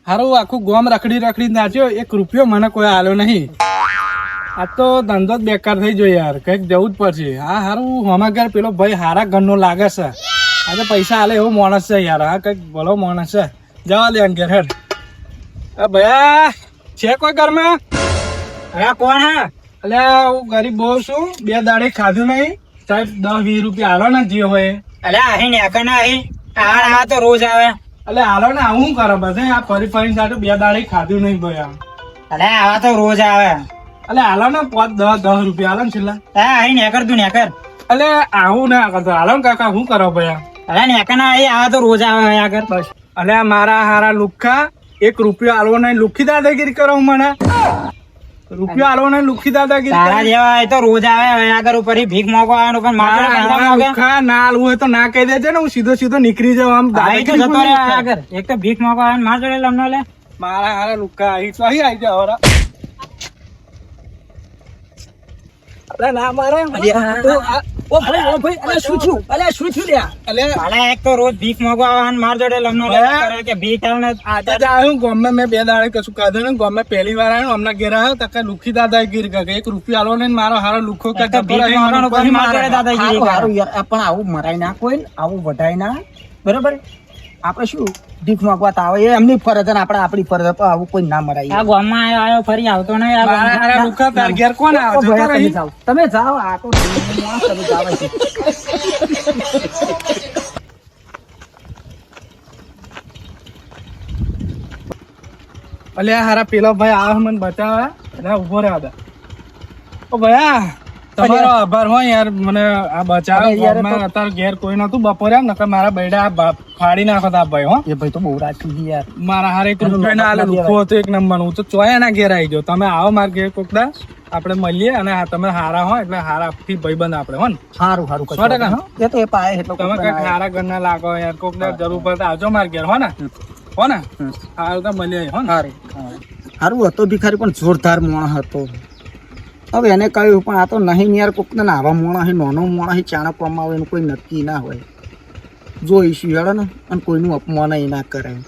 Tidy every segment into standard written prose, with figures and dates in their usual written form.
હારું આખું ગોમ રખડી રખડી નાચ્યો, 1 રૂપિયો મને કોઈ આલ્યો નહીં. આ તો ધંધો જ બેકાર થઈ ગયો યાર, કઈક જવું જ પડશે. હા હારું હમાગર પેલો ભાઈ હારા ઘરનો લાગે છે, આજે પૈસા આલે એવો માણસ છે યાર. હા કઈક ભલો માણસ છે, જવા દે ઘેર હેડ. ભૈયા છે કોઈ ઘરમાં? હા કોણ હે? એટલે હું ગરીબ બહુ છું, 2 દાડે ખાધું નહીં, સાહેબ 10-20 રૂપિયા આલો ને જે હોય. અલે અહીં નેકર ના અહીં આ તો રોજ આવે. એટલે હાલો ને હું કરો બધે આ ફરી ફરીને સાટું 2 દાડે ખાધું નહીં ભૈયા. અલે આવા તો રોજ આવે. એટલે હાલો ને 5-10 રૂપિયા હાલો ને છેલ્લા. હા અહીં નેકર તું નેકર. એટલે આવું ના કરતો, હાલો ને કાકા શું કરો ભૈયા? અલે નેકર ના અહીં આવા તો રોજ આવે આગળ બસ. એટલે મારા હારા લુખ્ખા 1 રૂપિયો આલવો નહીં, લુખ્ખી દાદાગીરી કરો મને. રૂપિયો આલવો નહીં, લુખ્ખી દાદાગીરી. તારા જેવા એ તો રોજ આવે આગળ ઉપર ભીખ માંગો આવે પણ મારા પૈસા માંગે. લુખ્ખા ના આલવું હોય તો ના કહી દેજે ને, હું સીધો સીધો નીકળી જાઉં. આમ તો જતો રહે આગળ. એક તો ભીખ માંગો આવે માર જોડે લમનો લે. મારા હારા લુખ્ખા અહીં તો અહીં આવી જાવ. અરે ના મારે ઓ ભાઈ અલે શું થયું? અલે શું થયું લ્યા? અલે એક તો રોજ ભીખ માંગો આવે માર જોડે લમનો લે કરે કે ભીખ આલને. આજે જ આવ્યું ગામમાં, મેં 2 દાડે કશું ખાધું ને, ગામમાં પહેલી વાર આવ્યો, હમણાં ઘેર આવ્યો તો લુખ્ખી દાદાગીરી કરે. 1 રૂપિયો આલો ને મારો હારો લુખ્ખો કે ભીખ માંગવાનો પછી માર જોડે દાદાગીરી કરે. સારું યાર, પણ આવું મરાય ના કોઈ, આવું વઢાય ના, બરોબર? આપણે શું ભીખ માંગવા તો આવે, એ એમની ફરજ અને આપણે આપણી ફરજ, પણ આવું કોઈ ના મરાય. આ ગામમાં આવ્યો ફરી આવતો નહીં. આ મારા હારા લુખ્ખા તાર ઘેર કોણ આવે? તમે જાઓ, આ તો તમે જાવ છે. અલ્યા હારા પેલો ભાઈ આવે મને બચાવે, એટલે ઉભો રહ્યા હતા. ઓ ભૈયા તમારો આભાર હોય યાર, મને આ બચાવે. અત્યારે ઘેર કોઈ નતું બપોરે, નકર મારા બૈડા ફાડી નાખો તા ભાઈ. હો એ ભાઈ તો બહુ રાખી યાર. મારા હારે 1 રૂપિયા ના આલે, લુખ્ખો હતો 1 નંબર. હું તો ચોયા ના ઘેર આવી ગયો. તમે આવો મારા ઘેર કોકદા, આપણે મળીએ, અને તમે હારા હોય એટલે હારા થી ભાઈબંધ આપણે. હો ને સારું સારું 100%. એ તો એ પાય એટલો તમે કઈક હારા ઘરના લાગો યાર, કોકદા જરૂર પડે તો આવજો મારા ઘેર. હો ને સારું તો મળીએ. હો ને સારું હતો ભિખારી, પણ જોરદાર મોણ હતો. હવે એને કહ્યું પણ આ તો નહીં યાર, કોક ને આવા મોણા નાનો મોણા ચાણક આવે એનું કોઈ નક્કી ના હોય. જોઈશું હેડો ને, અને કોઈનું અપમાન એ ના કરાય.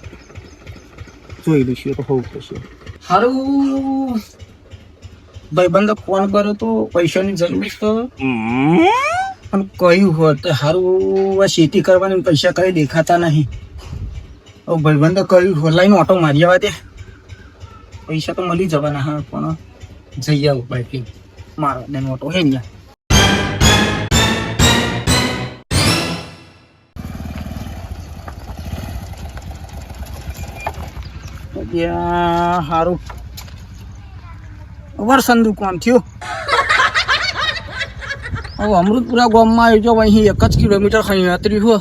જોઈ લઈશું તો હોવું થશે. સારું ભાઈબંધો ફોન કર્યો તો પૈસાની જરૂર તો, પણ કહ્યું હોત સારું, આ ખેતી કરવાની પૈસા કઈ દેખાતા નહીં. હવે ભાઈબંધો કહ્યું હોલાઈને ઓટો મારી આવવા દે, પૈસા તો મળી જવાના. હા પણ જઈ આવું બાઈક મારો ને ઓટો હે ને. સારું વર્ષન દુકાન થયું. હવે અમૃતપુરા ગામમાં આવી જાવ, અહીં 1 જ કિલોમીટર ખંયાત્રી હો,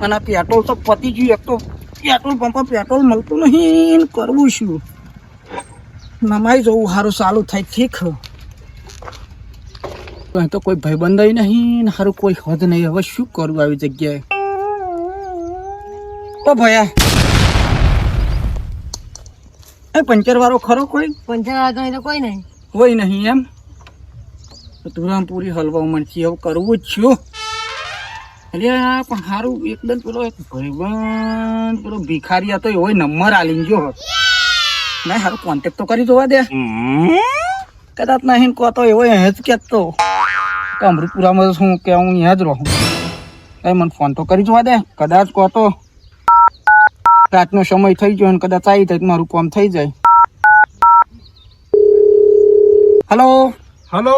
અને પેટ્રોલ તો પતી ગયું. એક તો પેટ્રોલ પંપ પેટ્રોલ મળતું નહીં, કરવું શું? નમાઈ જવું સારું, ચાલુ થાય ઠીક. અહીં તો કોઈ ભાઈબંધ નહીં, સારું કોઈ હદ નહીં. હવે શું કરવું આવી જગ્યાએ? ઓ ભયા એ પંચર વાળો ખરો કોઈ? પંચર વાળો તો કોઈ નહીં હોય નહીં એમ? તુરામપુરી હલવા મળશે, હવે કરવું જ છું. એટલે પણ સારું એકદમ પેલો એક ભાઈબંધ પેલો ભિખારી હતો, એવો નંબર આલી ગયો હોત. ના સારું કોન્ટેક્ટ તો કરી જોવા દે. કદાચ નહીં કહો તો એવો અહીં જ કહેતો કે અમૃતપુરામાં શું કે હું અહીંયા જ રહું. કઈ મને ફોન તો કરી જોવા દે. કદાચ કહો તો રાતનો સમય થઈ ગયો અને કદાચ આવી જાય મારું કામ થઈ જાય. Hello hello.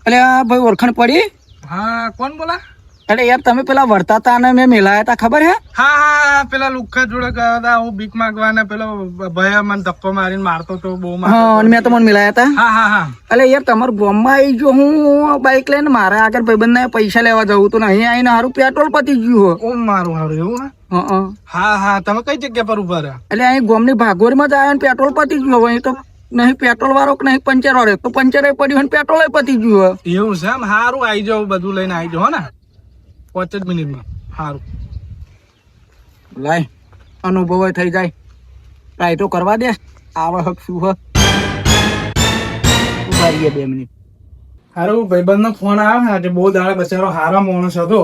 એટલે આ ભાઈ ઓળખાણ પડી? હા કોણ બોલા? એટલે યાર તમે પેલા વર્તા હતા અને મેં મેલાયા હતા, ખબર હે? હા પેલા લુખ્ખા જોડે ગયા હતા, હું ભીખ માંગવાના, પેલો ભયા મને ધક્કો મારીને મારતો તો બહુ. હા અને મેં તમને મિલાયા હતા. હા એટલે યાર તમારા ગામમાં આવી જો, હું બાઈક લઈને મારા આગળ ભાઈબંધને પૈસા લેવા જવું તો અહીં આવીને સારું પેટ્રોલ પતી ગયું. ઓ મારું હારું એવું? હા તમે કઈ જગ્યા પર ઉભા રહ્યા? એટલે અહીં ગામની ભાગોરમાં જ આવ્યા ને પેટ્રોલ પતી ગયું. હવે તો નહીં પેટ્રોલ વાળો કે નહીં પંચર વાળો, તો પંચર પડ્યું ને પેટ્રોલ પતી ગયું. એવું છે એમ? સારું આવી જાવ, બધું લઈને આવી જાવ. હો ને 5 જ મિનિટમાં. સારું લાય અનુભવ થઈ જાય, ટ્રાય તો કરવા દે. આવા હક શું હક 2 મિનિટ. સારું ભાઈબંધ નો ફોન આવ્યો ને, આજે બહુ દાડે બચારો હારા માણસ હતો.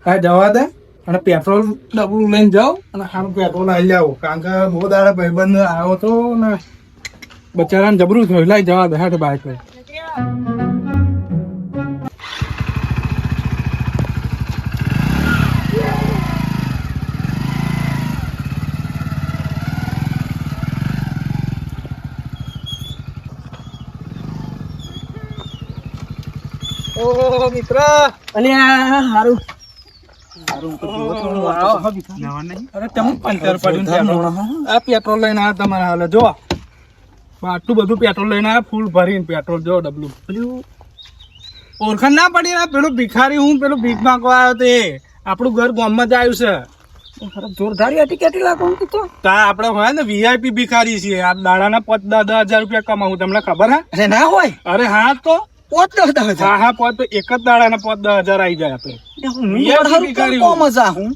હા જવા દે, અને પેટ્રોલ ડબલું લઈને જાઓ અને સારું પેટ્રોલ આવી જાઓ, કારણ કે બહુ દાડા ભાઈબંધ આવ્યો તો ને બચારાને જબરું થયું, લાઈ જવા દે હાટે બાઈક લઈ. ઓ મિત્ર, અલ્યા હારું અરે તમે પંચર પડ્યું ને પેટ્રોલ. આ પેટ્રોલ લઈને આ તમારા હાલે જો આટલું બધું પેટ્રોલ લઈને આ ફૂલ ભરીને પેટ્રોલ જો ડબલું. પેલું ઓળખાણ ના પડી ને, પેલું ભિખારી હું પેલું ભીખ માંગવા આવ્યો તે આપણું ઘર ગામમાં જ આવ્યું છે. જોરદારી હતી કેટલી લાખો તો તા આપણે હોય ને વીઆઈપી ભિખારી છીએ. આ દાડાના 5-10 હજાર રૂપિયા કમાવું, તમને ખબર હે? અરે ના હોય અરે હા તો 5-10 હા હા પોત તો એક જ દાડાના 5-10 હજાર આવી જાય આપણે. કોમ જ હું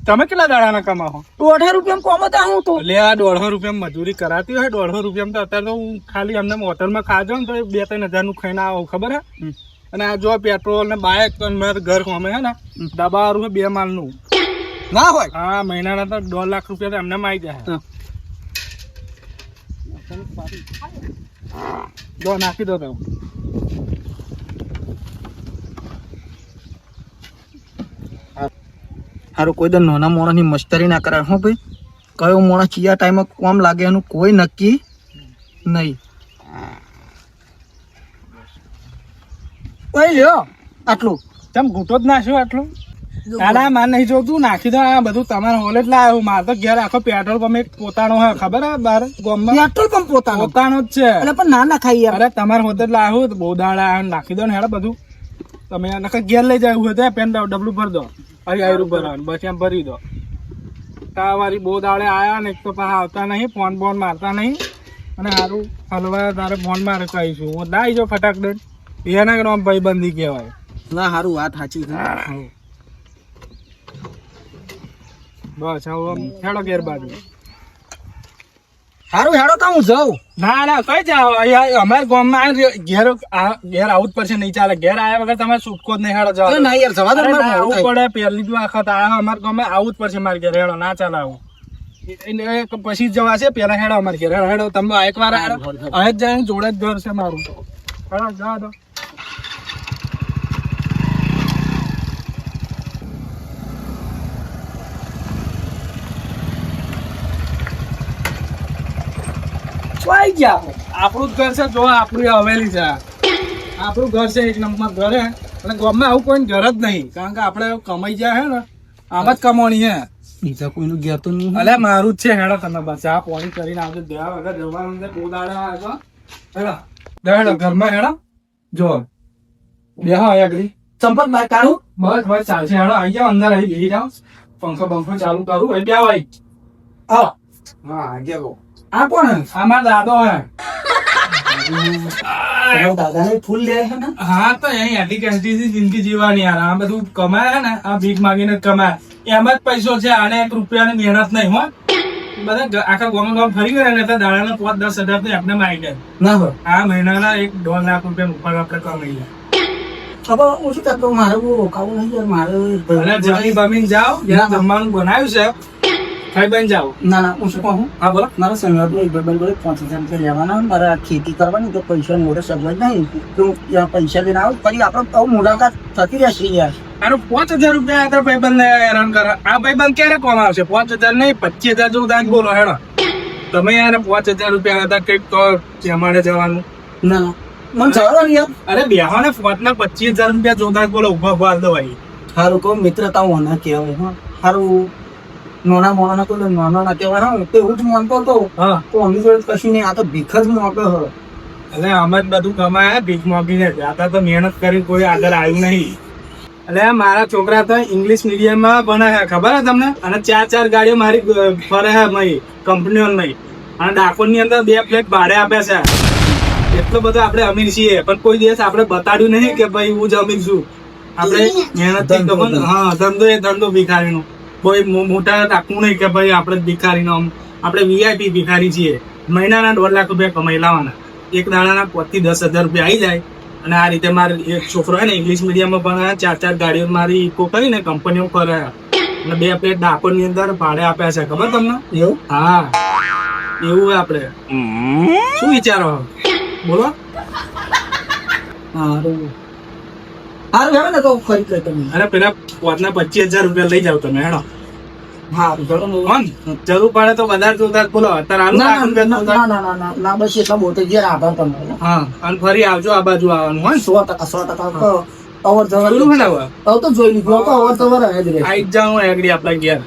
તમે કેટલા દાડાના કમાવો? 1.5 રૂપિયા કોમ જ હું તો એટલે આ 150 રૂપિયા મજૂરી કરાતી હોય, 150 રૂપિયા તો અત્યારે તો હું ખાલી અમને હોટલમાં ખાજો ને તો 2-3 હજાર નું ખાઈને આવું, ખબર હે? અને આ જો પેટ્રોલ ને બાઇક મારે ઘર સામે હે ને દબાવાળું છે 2 માલનું. ના હોય હા મહિનાના તો 1.5 લાખ રૂપિયા તો એમને આવી જાય. જો નાખી દો તમે. હારું કોઈ દર નાના મોણા ની મસ્તરી ના કરાય હો ભાઈ. કયો મોણા ચિયા ટાઈમે કોમ લાગે એનું કોઈ નક્કી નહીં. ઓય લ્યો આટલું તમે ઘૂંટો જ નાખ્યો આટલું? દાદા માર નહીં જોતું, નાખી દો. આ બધું તમારે હોલે જ લાવ્યો. મારે તો ઘેર આખો પેટ્રોલ પંપ એક પોતાનો હોય, ખબર હે? બાર ગામમાં પેટ્રોલ પંપ પોતાનો જ છે. એટલે પણ ના ના ખાઈ યાર. અરે તમારે હોતે જ લાવ્યો તો બહુ દાડા નાખી દો ને હેડો બધું. તમે નકર ઘેર લઈ જાય હોય તો પેન ડબલું ભરી દો, આયરું ભરવાનું બસ એમ ભરી દો. તાવારી બહુ દાડે આયા ને એક તો પાછા આવતા નહીં, ફોન બોન મારતા નહીં. અને સારું હલવા તારે ફોન મારે કહીશું હું લાવી જો ફટાક દે. એના નામ ભાઈબંધી કહેવાય. ના હારું વાત સાચી છે. બસ હવે હેડો ઘેર બાજુ. હારું હેડો તો હું જાઉં. ના ના કઈ જાઓ, અહીંયા અમારા ગામમાં ઘેર આવું જ પડશે, નહીં ચાલે. ઘેર આવ્યા વગર તમારે છૂટકો જ નહીં. હેડો જાઓ. ના યાર જવા દો. આવું પડે પહેલી જ વખત આવ્યા અમારા ગામમાં, આવું જ પડશે મારે ઘેર. હેડો ના ચાલે આવું. પછી જ જવાશે, પેલા હેડો અમારે ઘેર. હેડો તમે એક વાર અહીં જ જાય, જોડે જ ઘર છે મારું. હેડો જવા દો. વાઈ ગયા આપણું જ ઘર છે. જો આપણું હવેલી છે, આપણું ઘર છે, એક નંબર ઘર હે. અને ગામમાં આવું કોઈ ઘર જ નહીં, કારણ કે આપણે કમાઈ જાય હે ને આમ જ કમાણી હે. બીજા કોઈનું ઘેર તો નહીં. અલે મારું જ છે. હેડો તમે બસ આ પાણી કરીને આવજો. દેવા વગર જવાનું છે. બહુ દાડા આવ્યો. હેડો હેડો ઘરમાં હેડો. જો બેહો આગળ સંપર્ક બાર કાઢું. બસ બસ ચાલશે. હેડો આવી જાઓ, અંદર આવી બેસી જાઓ. પંખો બંખો ચાલુ કરું એટલે આવો. આવો. હા આગળ આ કોણ? આ મારા દાદો હે. દાદાને ફૂલ લે છે ને. હા તો અહીં આટલી કેસ્ટીથી જિંદગી જીવવાની યાર. આ બધું કમાય ને, આ ભીખ માંગીને જ કમાય. એમ જ પૈસો છે. આને 1 રૂપિયાની મહેનત નહીં હો. બધા આખા ગામ ફરી ગયા ને દાડાના 5-10 હજાર તો એમને આવી જાય. ના હોય આ મહિનાના 1-1.5 લાખ રૂપિયા ઉપર આપણે કમાઈ જાય. હવે હું શું કરતો, મારે બહુ રોકાવું નહીં યાર. મારે અને જમી બમીને જાઓ, જ્યાં જમવાનું બનાવ્યું છે ખાઈ બન જાઓ. ના ના હું શું કહું, હા બોલો. મારા સંગાતનો એક ભાઈબંધ જોડે 5,000 રૂપિયા લેવાના. મારે આ ખેતી કરવાની તો પૈસા મોઢે સગવડ નહીં. તો પૈસા લઈને આવું પછી આપણે મુલાકાત થતી રહેશે યાર. આનું 5,000 રૂપિયા આ ભાઈબંધ હેરાન કરે. આ ભાઈબંધ ક્યારે કોમ આવશે? 5,000 નહીં 25,000 જેવું દાંત બોલો. હેડો તમે યાર 5,000 રૂપિયા હતા કઈક તો જમાડે જવાનું. ના ના મને જવા ને યાર. અરે બેહો ને 25,000 રૂપિયા જોતા બોલો ઉભા ઉભા હાલ દો ભાઈ. સારું કહું મિત્રતા હોના કહેવાય. હા સારું નાના મોણા કોઈ નાના ના કહેવાય. હા તો એવું જ માનતો હતો. હા તો અમી જોડે કશું નહીં. આ તો ભીખ જ મોકે હ. એટલે અમે જ બધું કમાયા ભીખ મોગીને. આતા તો મહેનત કરી કોઈ આગળ આવ્યું નહીં. એટલે મારા છોકરા તો ઇંગ્લિશ મીડિયમમાં ભણે છે, ખબર હે તમને? અને 4 ગાડીઓ મારી ફરે છે મય કંપનીઓ નહીં. અને ડાકોરની અંદર 2 ફ્લેટ ભાડે આપે છે. એટલો બધો આપણે અમીર છીએ, પણ કોઈ દિવસ આપણે બતાડ્યું નહીં કે ભાઈ હું જ અમીર છું. આપણે મહેનત. હા ધંધો એ ધંધો ભિખારીનો. કોઈ મોટા રાખવું નહીં કે ભાઈ આપણે જ ભિખારીનો. આપણે વીઆઈપી ભિખારી છીએ. મહિનાના 1.5 લાખ રૂપિયા કમાઈ લાવવાના. એક દાડાના 5,000 થી 10,000 રૂપિયા આવી જાય. અને આ રીતે મારે એક છોકરો હે ને ઇંગ્લિશ મીડિયમમાં ભણે, 4 ગાડીઓ મારી ઇકો કરીને કંપનીઓ કરે. અને 2 પ્લેટ ડાકોર ની અંદર ભાડે આપ્યા છે ખબર તમને? એવું હા એવું હોય આપણે શું વિચારો બોલો? સારું સારું હેડો ને તો ફરી કઈ તમે અરે પેલા પોતના 25,000 રૂપિયા લઈ જાવ તમે હેડો. સારું ચલો ને. કોણ જરૂર પડે તો વધારે તો વધારે બોલો અત્યારે આનું ના રાખું ના કે તો ના ના ના ના ના બસ એટલા બોટે ગયા આભાર તમારો. હા અને ફરી આવજો આ બાજુ આવવાનું હોય 100% તો અવર જવર પેલું બનાવો તો જોઈ લીધું તો અવર જવર હે જ રે. આઈ જ જાઉં એકડી આપણા ઘેર